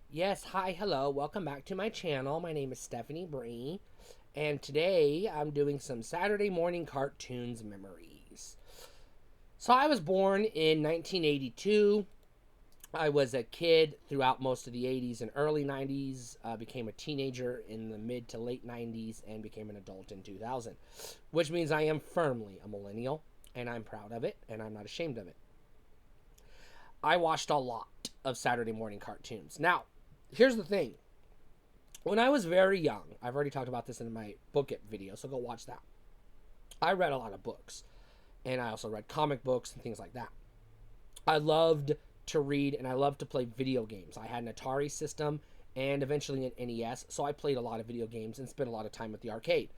Yes, hi, hello, welcome back to my channel. My name is Stephanie Bree, and today I'm doing some Saturday morning cartoons memories. So I was born in 1982. I was a kid throughout most of the 80s and early 90s, became a teenager in the mid to late 90s, and became an adult in 2000, which means I am firmly a millennial, and I'm proud of it, and I'm not ashamed of it. I watched a lot of Saturday morning cartoons. Now, here's the thing. When I was very young, I've already talked about this in my book it video, so go watch that. I read a lot of books, and I also read comic books and things like that. I loved to read and I loved to play video games. I had an Atari system and eventually an NES, so I played a lot of video games and spent a lot of time at the arcade.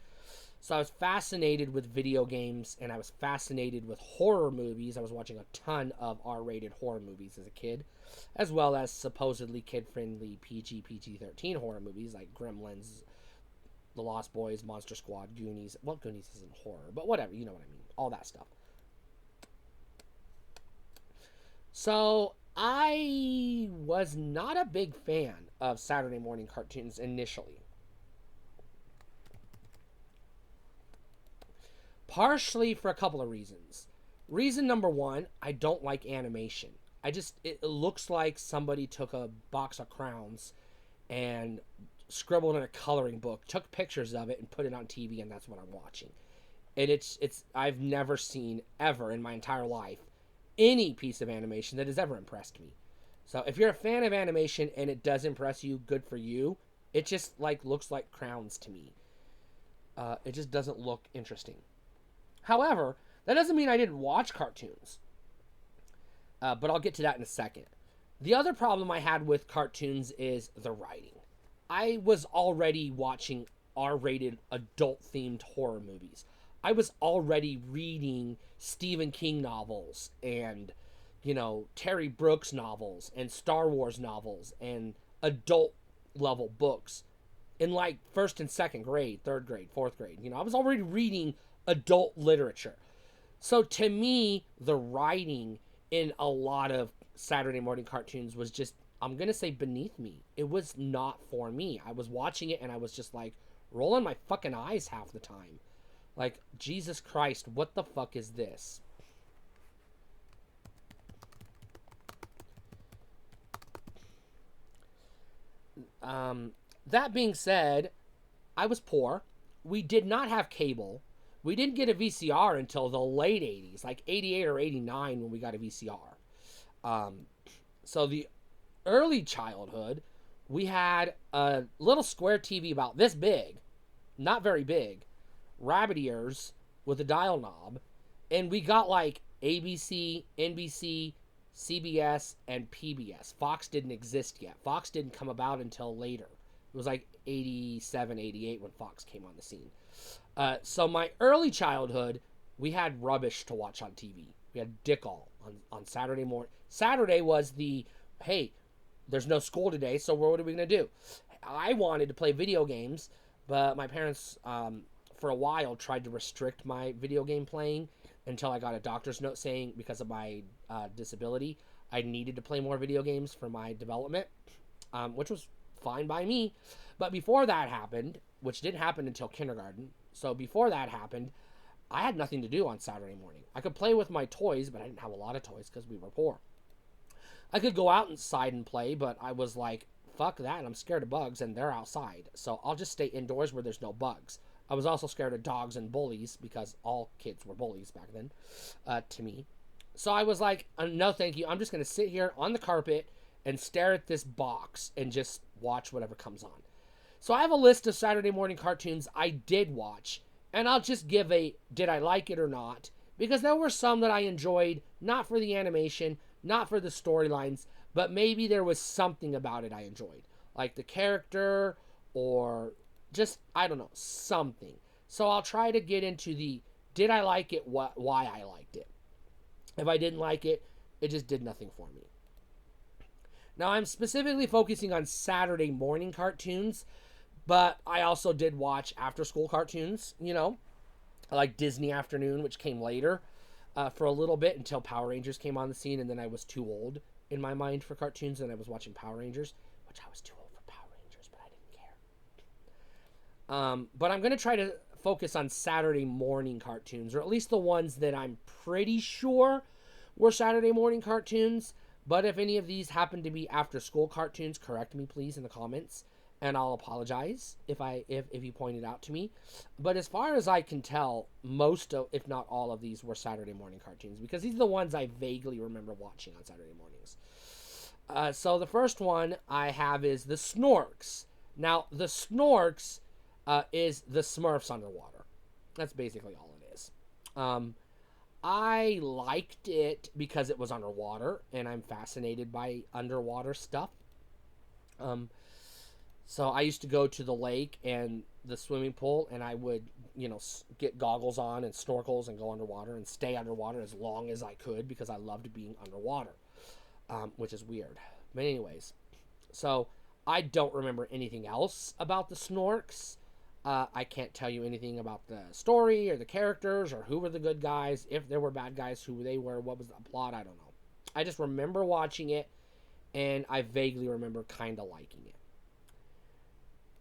So I was fascinated with video games and I was fascinated with horror movies. I was watching a ton of R-rated horror movies as a kid, as well as supposedly kid-friendly PG-13 horror movies like Gremlins, The Lost Boys, Monster Squad, Goonies. Well, Goonies isn't horror, but whatever, you know what I mean. All that stuff. So I was not a big fan of Saturday morning cartoons initially. Partially for a couple of reasons. Reason number one, I don't like animation. It looks like somebody took a box of crowns and scribbled in a coloring book, took pictures of it and put it on TV, and that's what I'm watching. And I've never seen ever in my entire life any piece of animation that has ever impressed me. So if you're a fan of animation and it does impress you, good for you. It just like looks like crowns to me. It just doesn't look interesting. However, that doesn't mean I didn't watch cartoons, but I'll get to that in a second. The other problem I had with cartoons is the writing. I was already watching R rated adult themed horror movies. I was already reading Stephen King novels and, Terry Brooks novels and Star Wars novels and adult level books in like first and second grade, third grade, fourth grade. I was already reading adult literature. So to me, the writing in a lot of Saturday morning cartoons was just, I'm going to say, beneath me. It was not for me. I was watching it and I was just like rolling my fucking eyes half the time. Like, Jesus Christ, what the fuck is this? That being said, I was poor. We did not have cable. We didn't get a VCR until the late 80s, like 88 or 89 when we got a VCR. So the early childhood, we had a little square TV about this big, not very big, rabbit ears with a dial knob, and we got like ABC, NBC, CBS, and PBS. Fox didn't exist yet. Fox didn't come about until later. It was like 87, 88 when Fox came on the scene. So my early childhood, we had rubbish to watch on TV. We had Dick All on Saturday morning. Saturday was hey, there's no school today, so what are we going to do? I wanted to play video games, but my parents, for a while, tried to restrict my video game playing until I got a doctor's note saying because of my disability, I needed to play more video games for my development, which was fine by me. But before that happened, which didn't happen until kindergarten, so before that happened, I had nothing to do on Saturday morning. I could play with my toys, but I didn't have a lot of toys because we were poor. I could go outside and play, but I was like, fuck that, I'm scared of bugs, and they're outside. So I'll just stay indoors where there's no bugs. I was also scared of dogs and bullies because all kids were bullies back then, to me. So I was like, no, thank you. I'm just going to sit here on the carpet and stare at this box and just watch whatever comes on. So I have a list of Saturday morning cartoons I did watch, and I'll just give a did I like it or not, because there were some that I enjoyed, not for the animation, not for the storylines, but maybe there was something about it I enjoyed, like the character or just, I don't know, something. So I'll try to get into the did I like it, why I liked it. If I didn't like it, it just did nothing for me. Now I'm specifically focusing on Saturday morning cartoons, but I also did watch after school cartoons, like Disney Afternoon, which came later, for a little bit until Power Rangers came on the scene, and then I was too old in my mind for cartoons, and I was watching Power Rangers, which I was too old for Power Rangers, but I didn't care. But I'm going to try to focus on Saturday morning cartoons, or at least the ones that I'm pretty sure were Saturday morning cartoons. But if any of these happen to be after school cartoons, correct me please in the comments, and I'll apologize if you point it out to me. But as far as I can tell, most of, if not all of these, were Saturday morning cartoons, because these are the ones I vaguely remember watching on Saturday mornings. So the first one I have is the Snorks. Now the Snorks is the Smurfs underwater. That's basically all it is. I liked it because it was underwater, and I'm fascinated by underwater stuff. So I used to go to the lake and the swimming pool, and I would, get goggles on and snorkels and go underwater and stay underwater as long as I could because I loved being underwater, which is weird. But anyways, so I don't remember anything else about the Snorks. I can't tell you anything about the story or the characters or who were the good guys, if there were bad guys, who they were, what was the plot, I don't know. I just remember watching it, and I vaguely remember kind of liking it.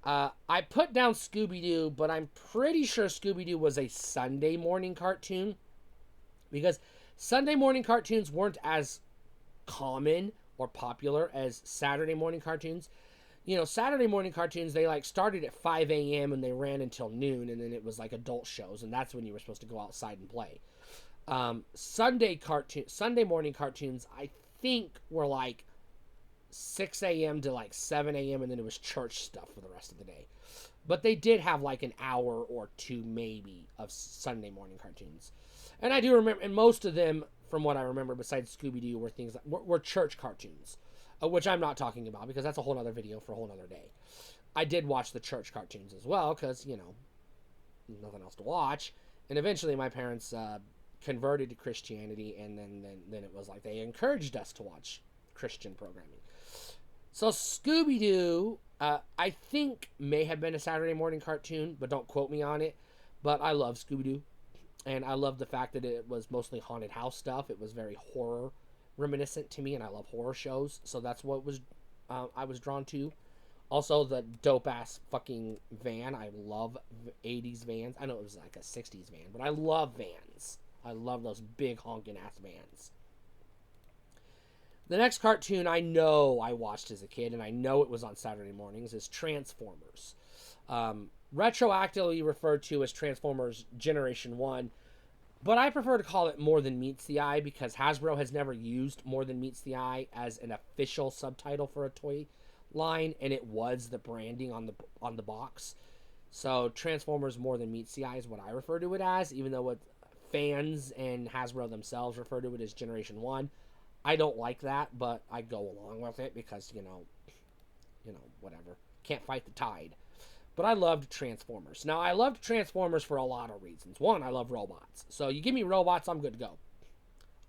I put down Scooby-Doo, but I'm pretty sure Scooby-Doo was a Sunday morning cartoon, because Sunday morning cartoons weren't as common or popular as Saturday morning cartoons. Saturday morning cartoons, they started at 5 a.m. and they ran until noon, and then it was adult shows, and that's when you were supposed to go outside and play. Sunday morning cartoons, I think, were 6 a.m. to 7 a.m. and then it was church stuff for the rest of the day. But they did have an hour or two maybe of Sunday morning cartoons. And I do remember, and most of them, from what I remember, besides Scooby-Doo, were things were church cartoons, which I'm not talking about because that's a whole other video for a whole other day. I did watch the church cartoons as well because, nothing else to watch. And eventually my parents converted to Christianity, and then it was they encouraged us to watch Christian programming. So Scooby-Doo, I think may have been a Saturday morning cartoon, but don't quote me on it. But I love Scooby-Doo, and I love the fact that it was mostly haunted house stuff. It was very horror reminiscent to me, and I love horror shows, so that's what I was drawn to. Also, the dope-ass fucking van. I love 80s vans. I know it was a 60s van, but I love vans. I love those big honking-ass vans. The next cartoon I know I watched as a kid, and I know it was on Saturday mornings, is Transformers. Retroactively referred to as Transformers Generation 1, but I prefer to call it More Than Meets the Eye because Hasbro has never used More Than Meets the Eye as an official subtitle for a toy line, and it was the branding on the box. So Transformers More Than Meets the Eye is what I refer to it as, even though what fans and Hasbro themselves refer to it as Generation 1. I don't like that, but I go along with it because, whatever. Can't fight the tide. But I loved Transformers. Now, I loved Transformers for a lot of reasons. One, I love robots. So you give me robots, I'm good to go.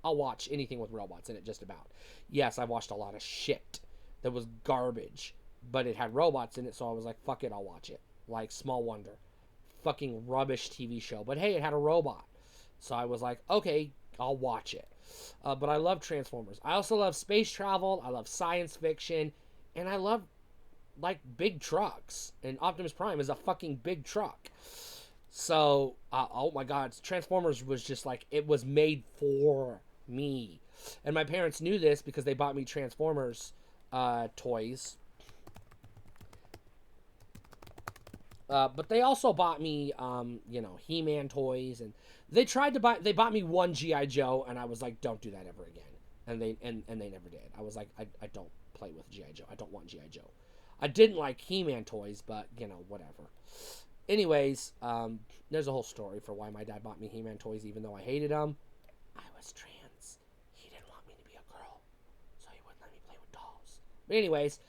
I'll watch anything with robots in it, just about. Yes, I watched a lot of shit that was garbage, but it had robots in it, so I was like, fuck it, I'll watch it. Like Small Wonder. Fucking rubbish TV show. But hey, it had a robot. So I was like, okay, I'll watch it. But I love Transformers. I also love space travel. I love science fiction. And I love, big trucks. And Optimus Prime is a fucking big truck. So, oh my God. Transformers was just it was made for me. And my parents knew this because they bought me Transformers toys. But they also bought me, He-Man toys, and they bought me one G.I. Joe, and I was like, don't do that ever again. And they never did. I was like, I don't play with G.I. Joe. I don't want G.I. Joe. I didn't like He-Man toys, but, whatever. Anyways, there's a whole story for why my dad bought me He-Man toys, even though I hated them. I was trans. He didn't want me to be a girl, so he wouldn't let me play with dolls. But anyways,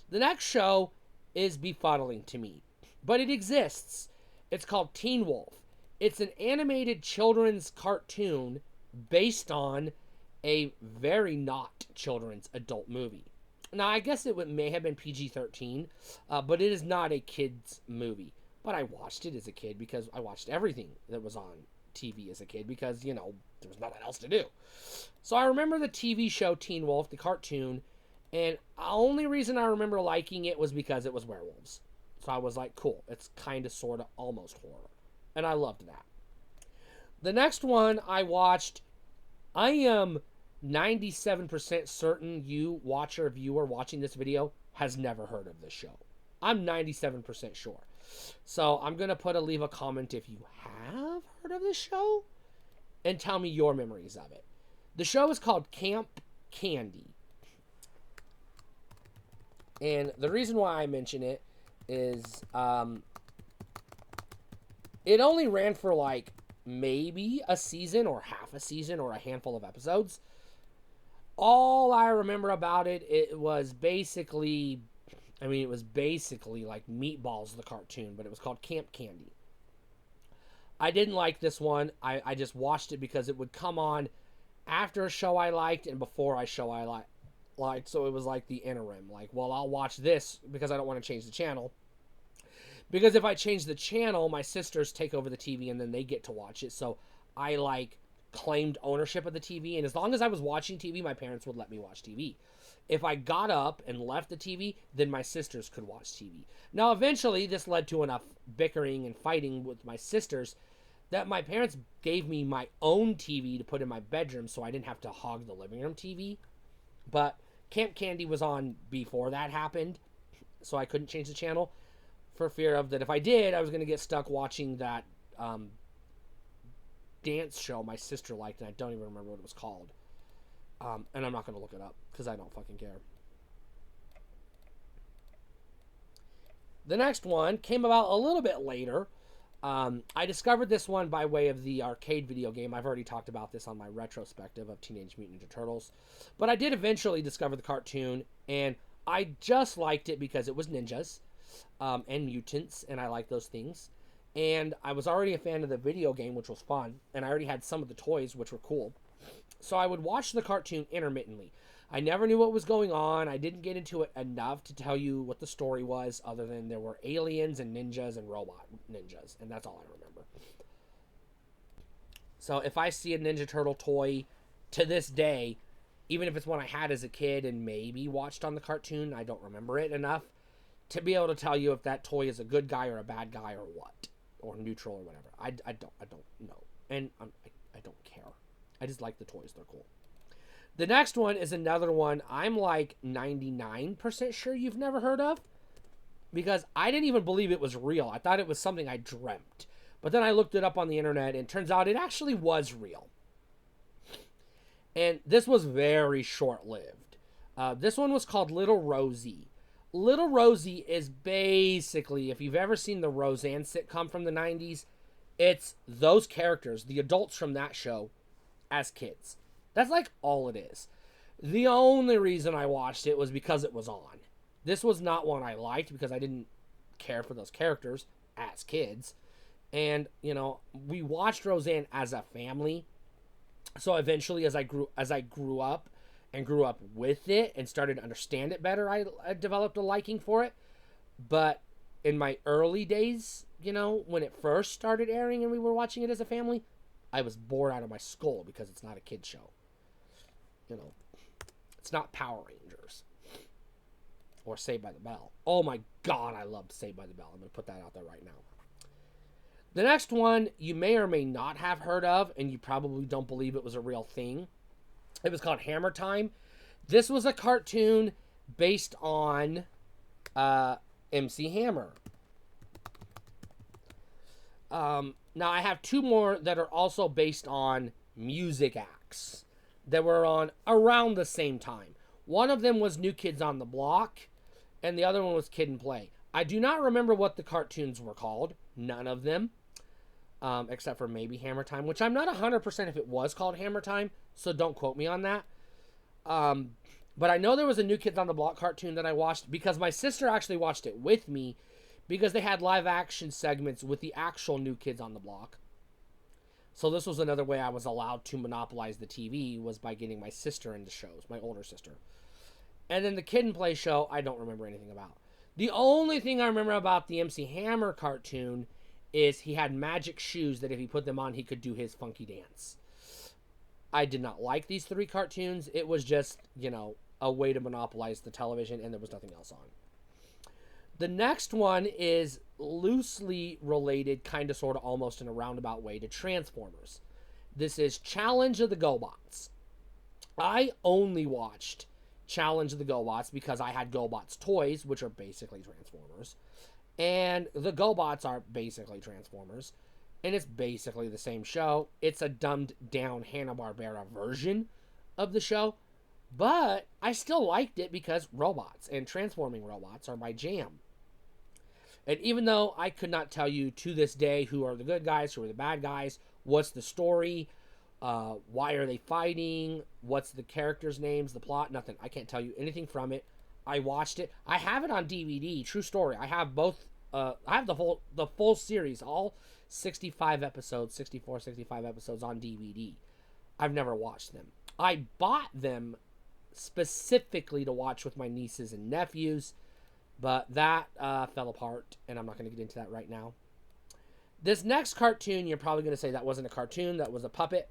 the next show is befuddling to me. But it exists. It's called Teen Wolf. It's an animated children's cartoon based on a very not children's adult movie. Now, I guess it may have been PG-13, but it is not a kid's movie. But I watched it as a kid because I watched everything that was on TV as a kid because, there was nothing else to do. So I remember the TV show Teen Wolf, the cartoon, And the only reason I remember liking it was because it was werewolves. So I was like, cool, it's kind of, sort of, almost horror. And I loved that. The next one I watched, I am 97% certain you, watcher, viewer, watching this video has never heard of this show. I'm 97% sure. So I'm going to leave a comment if you have heard of this show and tell me your memories of it. The show is called Camp Candy. And the reason why I mention it is it only ran for like maybe a season or half a season or a handful of episodes. All I remember about it, it was basically like Meatballs, the cartoon, but it was called Camp Candy. I didn't like this one. I just watched it because it would come on after a show I liked and before a show I liked. So it was like the interim. Like, well, I'll watch this because I don't want to change the channel. Because if I change the channel, my sisters take over the TV and then they get to watch it. So I claimed ownership of the TV. And as long as I was watching TV, my parents would let me watch TV. If I got up and left the TV, then my sisters could watch TV. Now, eventually, this led to enough bickering and fighting with my sisters that my parents gave me my own TV to put in my bedroom so I didn't have to hog the living room TV. But Camp Candy was on before that happened, so I couldn't change the channel for fear of that if I did, I was going to get stuck watching that dance show my sister liked, and I don't even remember what it was called. And I'm not going to look it up because I don't fucking care. The next one came about a little bit later. I discovered this one by way of the arcade video game. I've already talked about this on my retrospective of Teenage Mutant Ninja Turtles. But I did eventually discover the cartoon, and I just liked it because it was ninjas and mutants, and I like those things. And I was already a fan of the video game, which was fun, and I already had some of the toys, which were cool. So I would watch the cartoon intermittently. I never knew what was going on. I didn't get into it enough to tell you what the story was, other than there were aliens and ninjas and robot ninjas, and that's all I remember. So if I see a Ninja Turtle toy to this day, even if it's one I had as a kid and maybe watched on the cartoon, I don't remember it enough to be able to tell you if that toy is a good guy or a bad guy or what, or neutral or whatever. I don't know, and I don't care. I just like the toys. They're cool. The next one is another one I'm like 99% sure you've never heard of, because I didn't even believe it was real. I thought it was something I dreamt. But then I looked it up on the internet, and it turns out it actually was real. And this was very short-lived. This one was called Little Rosie. Little Rosie is basically, if you've ever seen the Roseanne sitcom from the 90s, it's those characters, the adults from that show, as kids. That's like all it is. The only reason I watched it was because it was on. This was not one I liked because I didn't care for those characters as kids. And, you know, we watched Roseanne as a family. So eventually as I grew up and grew up with it and started to understand it better, I developed a liking for it. But in my early days, you know, when it first started airing and we were watching it as a family, I was bored out of my skull because it's not a kid show. You know, it's not Power Rangers or Saved by the Bell. Oh my God, I loved Saved by the Bell. I'm going to put that out there right now. The next one you may or may not have heard of, and you probably don't believe it was a real thing. It was called Hammer Time. This was a cartoon based on MC Hammer. Now, I have two more that are also based on music acts that were on around the same time. One of them was New Kids on the Block, and the other one was Kid and Play. I do not remember what the cartoons were called. None of them. Except for maybe Hammer Time, which I'm not 100% if it was called Hammer Time, so don't quote me on that. But I know there was a New Kids on the Block cartoon that I watched because my sister actually watched it with me because they had live action segments with the actual New Kids on the Block. So this was another way I was allowed to monopolize the TV, was by getting my sister into shows, my older sister. And then the Kid and Play show, I don't remember anything about. The only thing I remember about the MC Hammer cartoon is he had magic shoes that if he put them on, he could do his funky dance. I did not like these three cartoons. It was just, you know, a way to monopolize the television, and there was nothing else on. The next one is loosely related, kind of, sort of, almost in a roundabout way, to Transformers. This is Challenge of the GoBots. I only watched Challenge of the GoBots because I had GoBots toys, which are basically Transformers. And the GoBots are basically Transformers. And it's basically the same show. It's a dumbed down Hanna-Barbera version of the show. But I still liked it because robots and transforming robots are my jam. And even though I could not tell you to this day who are the good guys, who are the bad guys, what's the story, why are they fighting, what's the characters' names, the plot, nothing. I can't tell you anything from it. I watched it. I have it on DVD. True story. I have both. I have the full series, all 65 episodes, 64, 65 episodes on DVD. I've never watched them. I bought them specifically to watch with my nieces and nephews, but that fell apart, and I'm not going to get into that right now. This next cartoon, you're probably going to say that wasn't a cartoon, that was a puppet,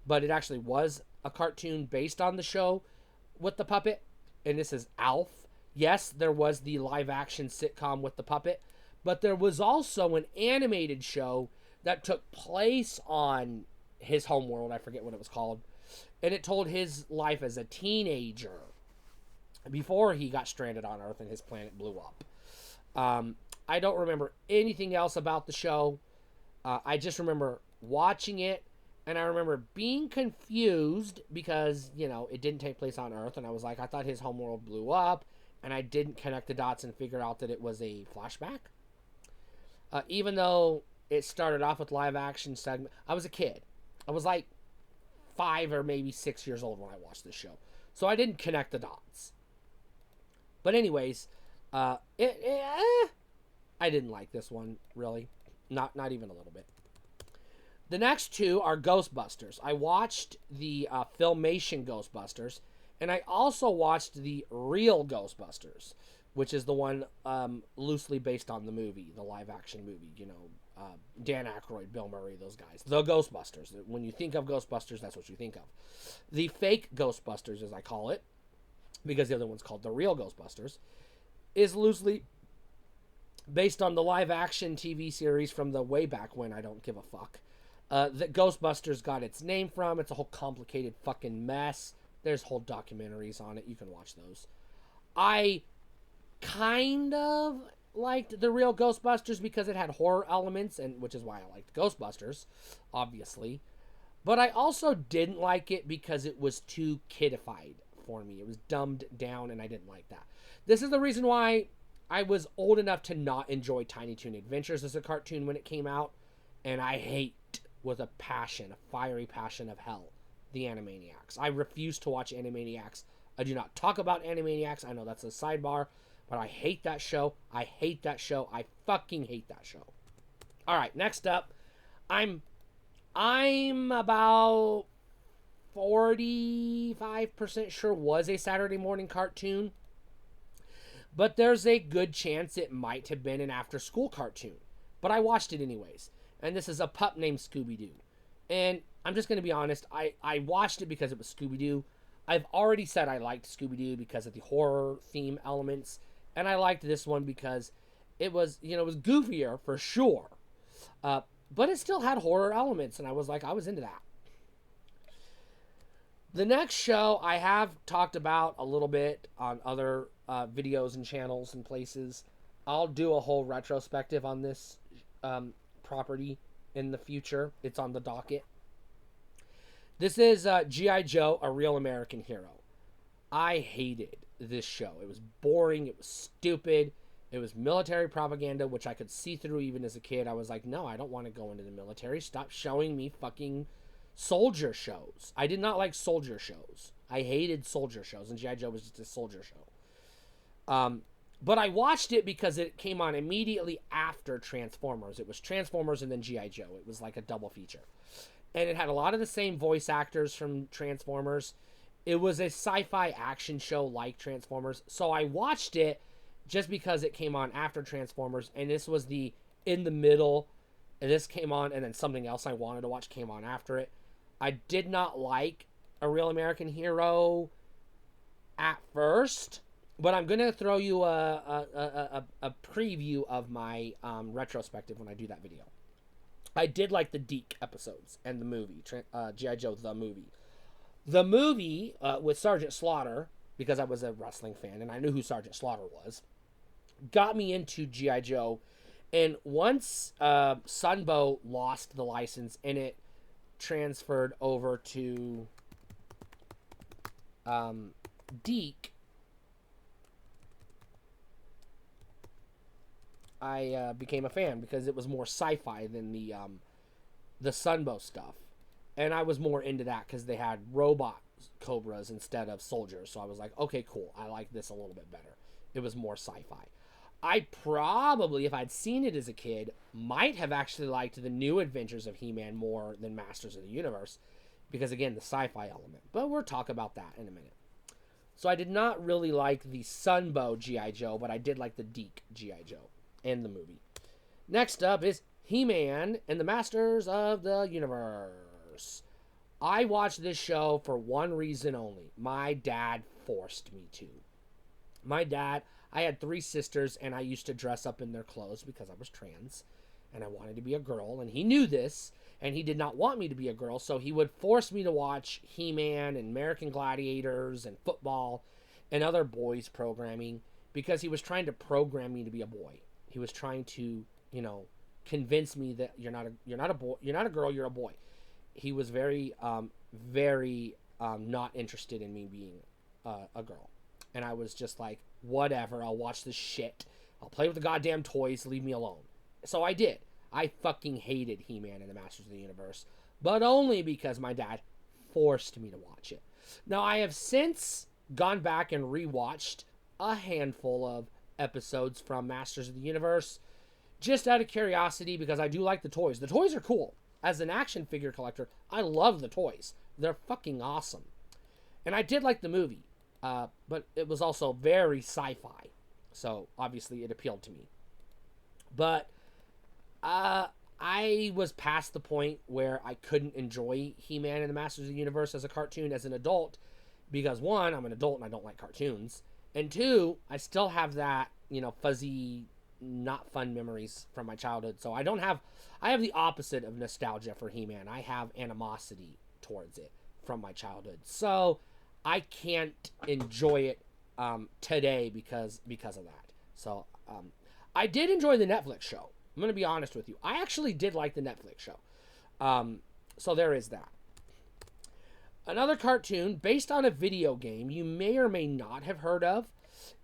but it actually was a cartoon based on the show with the puppet, and this is Alf. Yes, there was the live-action sitcom with the puppet, but there was also an animated show that took place on his homeworld. I forget what it was called. And it told his life as a teenager before he got stranded on Earth and his planet blew up. I don't remember anything else about the show. I just remember watching it, and I remember being confused because, it didn't take place on Earth, and I was like, I thought his homeworld blew up, and I didn't connect the dots and figure out that it was a flashback. Even though it started off with live action segment, I was a kid. I was like 5 or maybe 6 years old when I watched this show, so I didn't connect the dots. But anyways, I didn't like this one really, not even a little bit. The next two are Ghostbusters. I watched the Filmation Ghostbusters, and I also watched the real Ghostbusters, which is the one loosely based on the movie, the live-action movie. Dan Aykroyd, Bill Murray, those guys. The Ghostbusters. When you think of Ghostbusters, that's what you think of. The fake Ghostbusters, as I call it, because the other one's called the real Ghostbusters, is loosely based on the live-action TV series from the way back when, I don't give a fuck, that Ghostbusters got its name from. It's a whole complicated fucking mess. There's whole documentaries on it. You can watch those. I kind of liked the real Ghostbusters because it had horror elements, and which is why I liked Ghostbusters, obviously. But I also didn't like it because it was too kidified for me. It was dumbed down, and I didn't like that. This is the reason why I was old enough to not enjoy Tiny Toon Adventures as a cartoon when it came out, and I hate with a passion, a fiery passion of hell, the Animaniacs. I refuse to watch Animaniacs. I do not talk about Animaniacs. I know that's a sidebar, but I hate that show. I hate that show. I fucking hate that show. All right, next up, I'm about 45% sure was a Saturday morning cartoon, but there's a good chance it might have been an after-school cartoon. But I watched it anyways, and this is a pup named Scooby-Doo. And I'm just going to be honest, I watched it because it was Scooby-Doo. I've already said I liked Scooby-Doo because of the horror theme elements, and I liked this one because it was, it was goofier for sure, but it still had horror elements, and I was into that. The next show I have talked about a little bit on other videos and channels and places. I'll do a whole retrospective on this property in the future. It's on the docket. This is G.I. Joe, A Real American Hero. I hated this show. It was boring. It was stupid. It was military propaganda, which I could see through even as a kid. I was like, no, I don't want to go into the military. Stop showing me fucking soldier shows. I did not like soldier shows. I hated soldier shows, and G.I. Joe was just a soldier show. But I watched it because it came on immediately after Transformers. It was Transformers and then G.I. Joe. It was like a double feature. And it had a lot of the same voice actors from Transformers. It was a sci-fi action show like Transformers. So I watched it just because it came on after Transformers. And this was the in the middle. And this came on, and then something else I wanted to watch came on after it. I did not like A Real American Hero at first, but I'm gonna throw you a preview of my retrospective when I do that video. I did like the Deke episodes and the movie, G.I. Joe the movie. The movie with Sergeant Slaughter, because I was a wrestling fan and I knew who Sergeant Slaughter was, got me into G.I. Joe. And once Sunbow lost the license and it transferred over to Deke, I became a fan because it was more sci-fi than the Sunbow stuff, and I was more into that because they had robot cobras instead of soldiers. So I was like, okay, cool, I like this a little bit better. It was more sci-fi. I probably, if I'd seen it as a kid, might have actually liked the New Adventures of He-Man more than Masters of the Universe because, again, the sci-fi element. But we'll talk about that in a minute. So I did not really like the Sunbow G.I. Joe, but I did like the Deke G.I. Joe and the movie. Next up is He-Man and the Masters of the Universe. I watched this show for one reason only. My dad forced me to. I had 3 sisters, and I used to dress up in their clothes because I was trans, and I wanted to be a girl, and he knew this, and he did not want me to be a girl, so he would force me to watch He-Man and American Gladiators and football and other boys programming because he was trying to program me to be a boy. He was trying to, convince me that you're not a boy, you're not a girl, you're a boy. He was very not interested in me being a girl. And I was just like, whatever, I'll watch this shit. I'll play with the goddamn toys, leave me alone. So I did. I fucking hated He-Man and the Masters of the Universe, but only because my dad forced me to watch it. Now, I have since gone back and rewatched a handful of episodes from Masters of the Universe just out of curiosity because I do like the toys. The toys are cool. As an action figure collector, I love the toys. They're fucking awesome. And I did like the movie, but it was also very sci-fi. So, obviously, it appealed to me. But I was past the point where I couldn't enjoy He-Man and the Masters of the Universe as a cartoon as an adult because, 1, I'm an adult and I don't like cartoons. And 2, I still have that, fuzzy, not fun memories from my childhood. So I have the opposite of nostalgia for He-Man. I have animosity towards it from my childhood. So I can't enjoy it today because of that. So I did enjoy the Netflix show. I'm going to be honest with you. I actually did like the Netflix show. So there is that. Another cartoon based on a video game you may or may not have heard of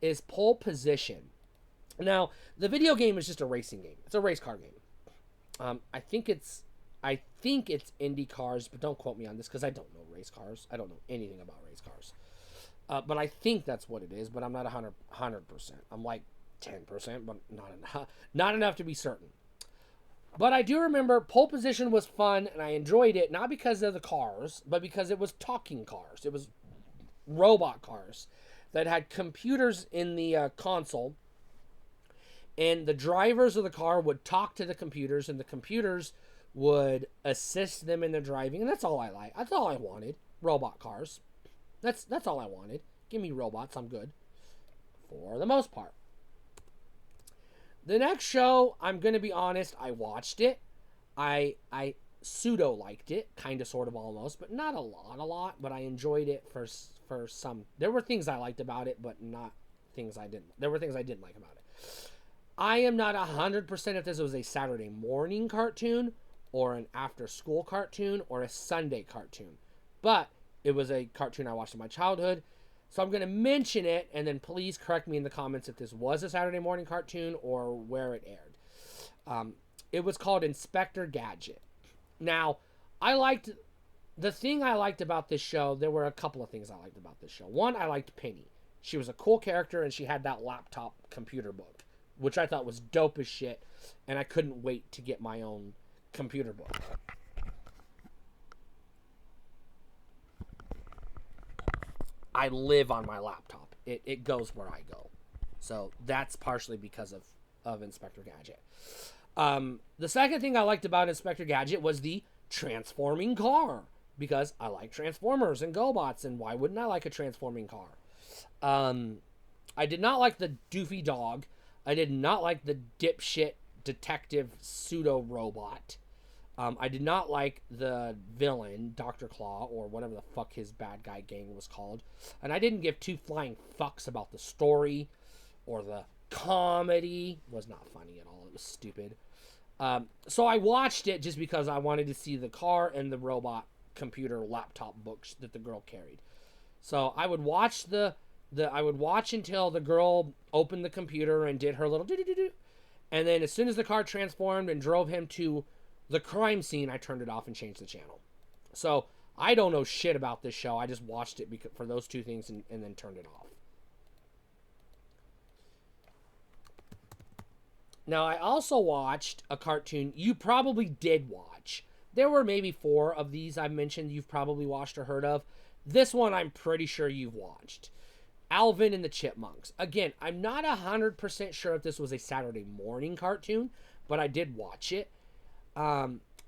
is Pole Position. Now, the video game is just a racing game. It's a race car game. I think it's Indy cars, but don't quote me on this because I don't know race cars. I don't know anything about race cars. But I think that's what it is, but I'm not 100%. I'm like 10%, but not enough to be certain. But I do remember Pole Position was fun, and I enjoyed it, not because of the cars, but because it was talking cars. It was robot cars that had computers in the console, and the drivers of the car would talk to the computers, and the computers would assist them in their driving, and that's all I like. That's all I wanted. Robot cars. That's all I wanted. Give me robots, I'm good. For the most part. The next show, I'm going to be honest, I watched it. I pseudo liked it, kind of, sort of, almost, but not a lot, but I enjoyed it for some. There were things I liked about it, but not things I didn't. There were things I didn't like about it. I am not 100% if this was a Saturday morning cartoon or an after school cartoon or a Sunday cartoon, but it was a cartoon I watched in my childhood. So I'm going to mention it, and then please correct me in the comments if this was a Saturday morning cartoon or where it aired. It was called Inspector Gadget. Now, the thing I liked about this show, there were a couple of things I liked about this show. One, I liked Penny. She was a cool character, and she had that laptop computer book, which I thought was dope as shit, and I couldn't wait to get my own computer book. I live on my laptop. It goes where I go. So that's partially because of Inspector Gadget. The second thing I liked about Inspector Gadget was the transforming car. Because I like Transformers and GoBots, and why wouldn't I like a transforming car? Um, I did not like the doofy dog. I did not like the dipshit detective pseudo robot. I did not like the villain, Dr. Claw, or whatever the fuck his bad guy gang was called. And I didn't give two flying fucks about the story or the comedy. It was not funny at all. It was stupid. So I watched it just because I wanted to see the car and the robot computer laptop books that the girl carried. So I would watch I would watch until the girl opened the computer and did her little do. And then as soon as the car transformed and drove him to the crime scene, I turned it off and changed the channel. So I don't know shit about this show. I just watched it for those two things and then turned it off. Now, I also watched a cartoon you probably did watch. There were maybe 4 of these I mentioned you've probably watched or heard of. This one I'm pretty sure you've watched. Alvin and the Chipmunks. Again, I'm not 100% sure if this was a Saturday morning cartoon, but I did watch it.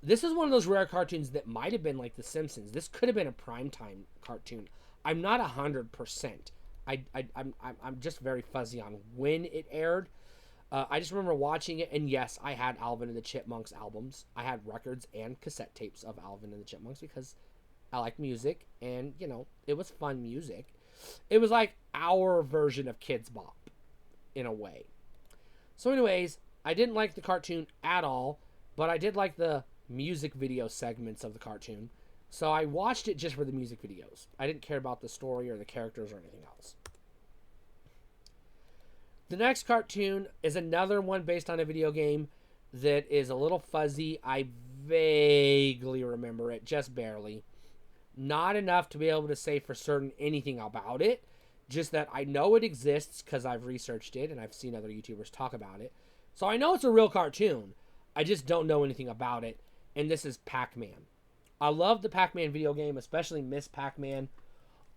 This is one of those rare cartoons that might have been like The Simpsons. This could have been a primetime cartoon. I'm not 100%. I'm just very fuzzy on when it aired. I just remember watching it, and yes, I had Alvin and the Chipmunks albums. I had records and cassette tapes of Alvin and the Chipmunks because I like music, and, you know, it was fun music. It was like our version of Kids Bop, in a way. So anyways, I didn't like the cartoon at all, but I did like the music video segments of the cartoon. So I watched it just for the music videos. I didn't care about the story or the characters or anything else. The next cartoon is another one based on a video game that is a little fuzzy. I vaguely remember it, just barely. Not enough to be able to say for certain anything about it. Just that I know it exists because I've researched it and I've seen other YouTubers talk about it. So I know it's a real cartoon. I just don't know anything about it. And this is Pac-Man. I love the Pac-Man video game, especially Miss Pac-Man.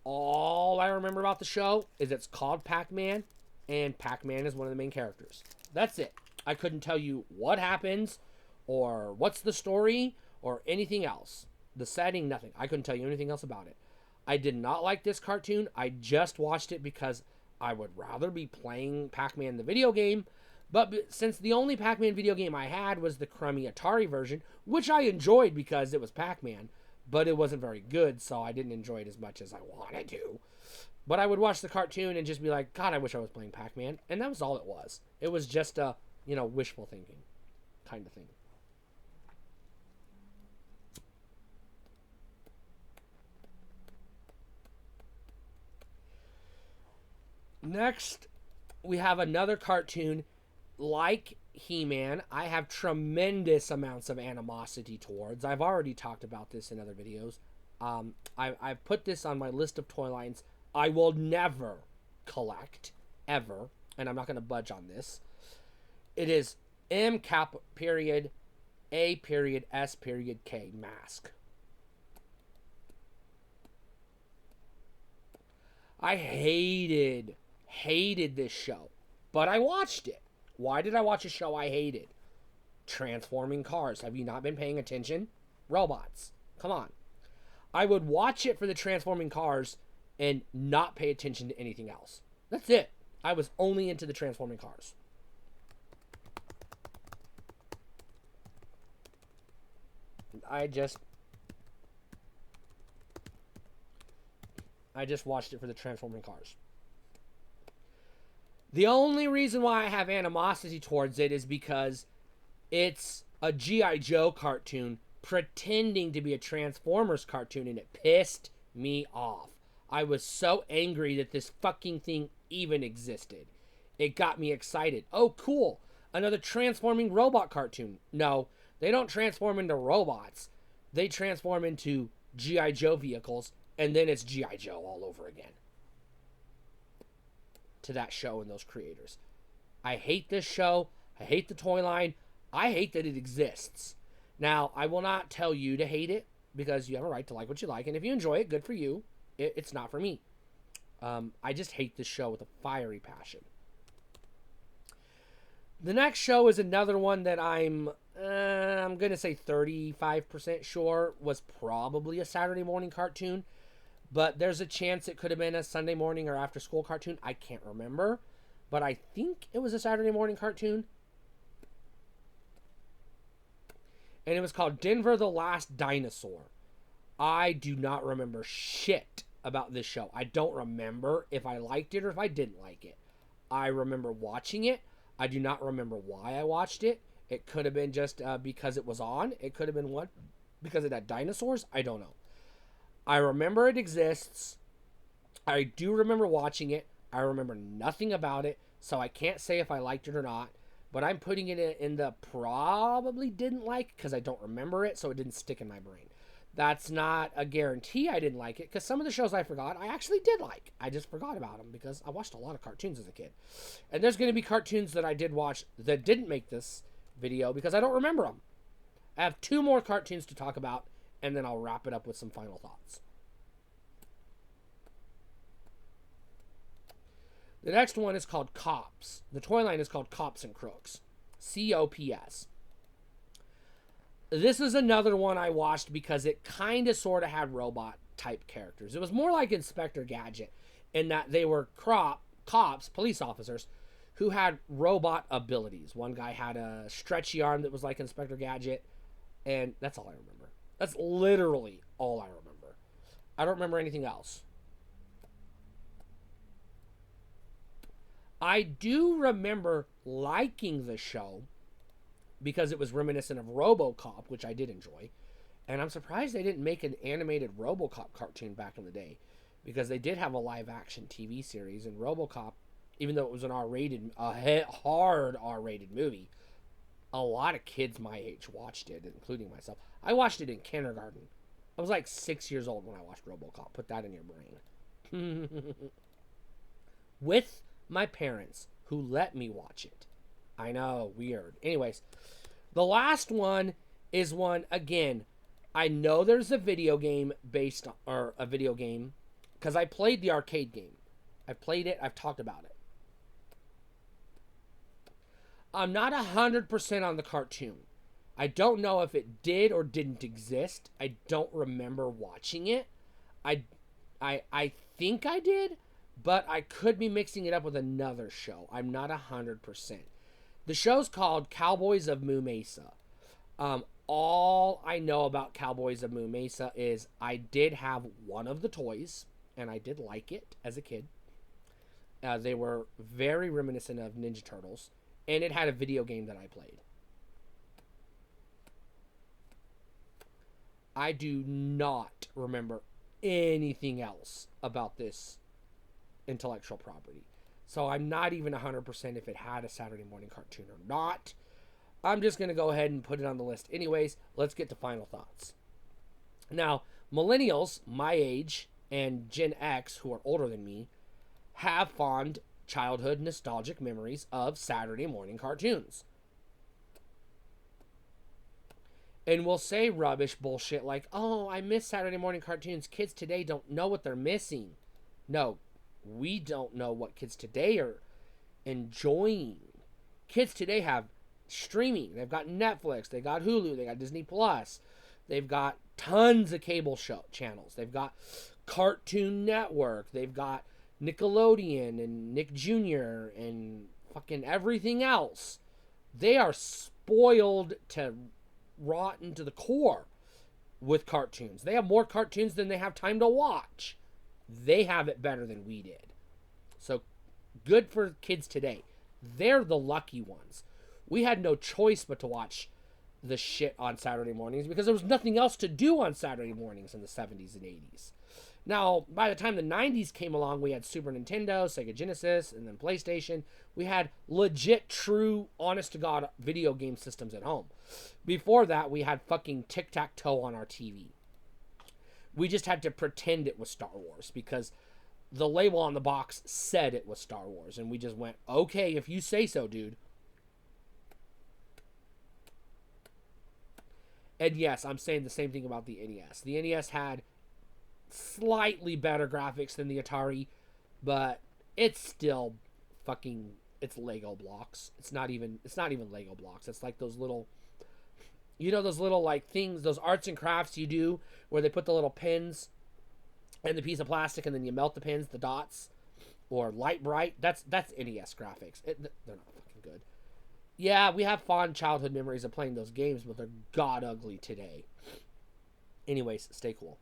All I remember about the show is it's called Pac-Man, and Pac-Man is one of the main characters. That's it. I couldn't tell you what happens, or what's the story, or anything else. The setting, nothing. I couldn't tell you anything else about it. I did not like this cartoon. I just watched it because I would rather be playing Pac-Man the video game. But since the only Pac-Man video game I had was the crummy Atari version, which I enjoyed because it was Pac-Man, but it wasn't very good, so I didn't enjoy it as much as I wanted to. But I would watch the cartoon and just be like, God, I wish I was playing Pac-Man. And that was all it was. It was just a, wishful thinking kind of thing. Next, we have another cartoon like He-Man. I have tremendous amounts of animosity towards. I've already talked about this in other videos. I've put this on my list of toy lines I will never collect, ever, and I'm not going to budge on this. It is M cap period A period S period K mask. I hated this show, but I watched it. Why did I watch a show I hated? Transforming cars. Have you not been paying attention? Robots. Come on. I would watch it for the transforming cars and not pay attention to anything else. That's it. I was only into the transforming cars. I just watched it for the transforming cars. The only reason why I have animosity towards it is because it's a G.I. Joe cartoon pretending to be a Transformers cartoon, and it pissed me off. I was so angry that this fucking thing even existed. It got me excited. Oh, cool. Another transforming robot cartoon. No, they don't transform into robots. They transform into G.I. Joe vehicles, and then it's G.I. Joe all over again. To that show and those creators. I hate this show. I hate the toy line. I hate that it exists. Now, I will not tell you to hate it because you have a right to like what you like. And if you enjoy it, good for you. It's not for me. I just hate this show with a fiery passion. The next show is another one that I'm going to say 35% sure was probably a Saturday morning cartoon. But there's a chance it could have been a Sunday morning or after school cartoon. I can't remember. But I think it was a Saturday morning cartoon. And it was called Denver the Last Dinosaur. I do not remember shit about this show. I don't remember if I liked it or if I didn't like it. I remember watching it. I do not remember why I watched it. It could have been just because it was on. It could have been what? Because it had dinosaurs. I don't know. I remember it exists. I do remember watching it. I remember nothing about it. So I can't say if I liked it or not. But I'm putting it in the probably didn't like because I don't remember it. So it didn't stick in my brain. That's not a guarantee I didn't like it because some of the shows I forgot I actually did like. I just forgot about them because I watched a lot of cartoons as a kid. And there's going to be cartoons that I did watch that didn't make this video because I don't remember them. I have 2 more cartoons to talk about and then I'll wrap it up with some final thoughts. The next one is called Cops. The toy line is called Cops and Crooks. COPS. This is another one I watched because it kind of sort of had robot type characters. It was more like Inspector Gadget in that they were cops, police officers, who had robot abilities. One guy had a stretchy arm that was like Inspector Gadget, and that's all I remember. That's literally all I remember. I don't remember anything else. I do remember liking the show because it was reminiscent of RoboCop, which I did enjoy. And I'm surprised they didn't make an animated RoboCop cartoon back in the day because they did have a live-action TV series. And RoboCop, even though it was an R-rated, hard R-rated movie, a lot of kids my age watched it, including myself. I watched it in kindergarten. I was like 6 years old when I watched RoboCop. Put that in your brain. With my parents, who let me watch it. I know, weird. Anyways, the last one is one, again, I know there's a video game based on, or a video game, because I played the arcade game. I've played it, I've talked about it. I'm not 100% on the cartoon. I don't know if it did or didn't exist. I don't remember watching it. I think I did, but I could be mixing it up with another show. I'm not 100%. The show's called Cowboys of Moo Mesa. All I know about Cowboys of Moo Mesa is I did have one of the toys, and I did like it as a kid. They were very reminiscent of Ninja Turtles, and it had a video game that I played. I do not remember anything else about this intellectual property. So I'm not even 100% if it had a Saturday morning cartoon or not. I'm just going to go ahead and put it on the list. Anyways, let's get to final thoughts. Now, millennials, my age, and Gen X, who are older than me, have fond childhood nostalgic memories of Saturday morning cartoons. And we'll say rubbish bullshit like, oh, I miss Saturday morning cartoons. Kids today don't know what they're missing. No, we don't know what kids today are enjoying. Kids today have streaming. They've got Netflix. They got Hulu. They got Disney Plus. They've got tons of cable show channels. They've got Cartoon Network. They've got Nickelodeon and Nick Jr. and fucking everything else. They are spoiled to rotten to the core with cartoons. They have more cartoons than they have time to watch. They have it better than we did. So good for kids today. They're the lucky ones. We had no choice but to watch the shit on Saturday mornings because there was nothing else to do on Saturday mornings in the 70s and 80s. Now, by the time the 90s came along, we had Super Nintendo, Sega Genesis, and then PlayStation. We had legit, true, honest-to-God video game systems at home. Before that, we had fucking tic-tac-toe on our TV. We just had to pretend it was Star Wars because the label on the box said it was Star Wars. And we just went, okay, if you say so, dude. And yes, I'm saying the same thing about the NES. The NES had slightly better graphics than the Atari, but it's still fucking, it's Lego blocks. It's not even Lego blocks. It's like those little, you know, those little like things, those arts and crafts you do where they put the little pins and the piece of plastic, and then you melt the pins, the dots, or Light Bright. That's NES graphics. They're not fucking good. Yeah, we have fond childhood memories of playing those games, but they're god ugly today. Anyways, stay cool.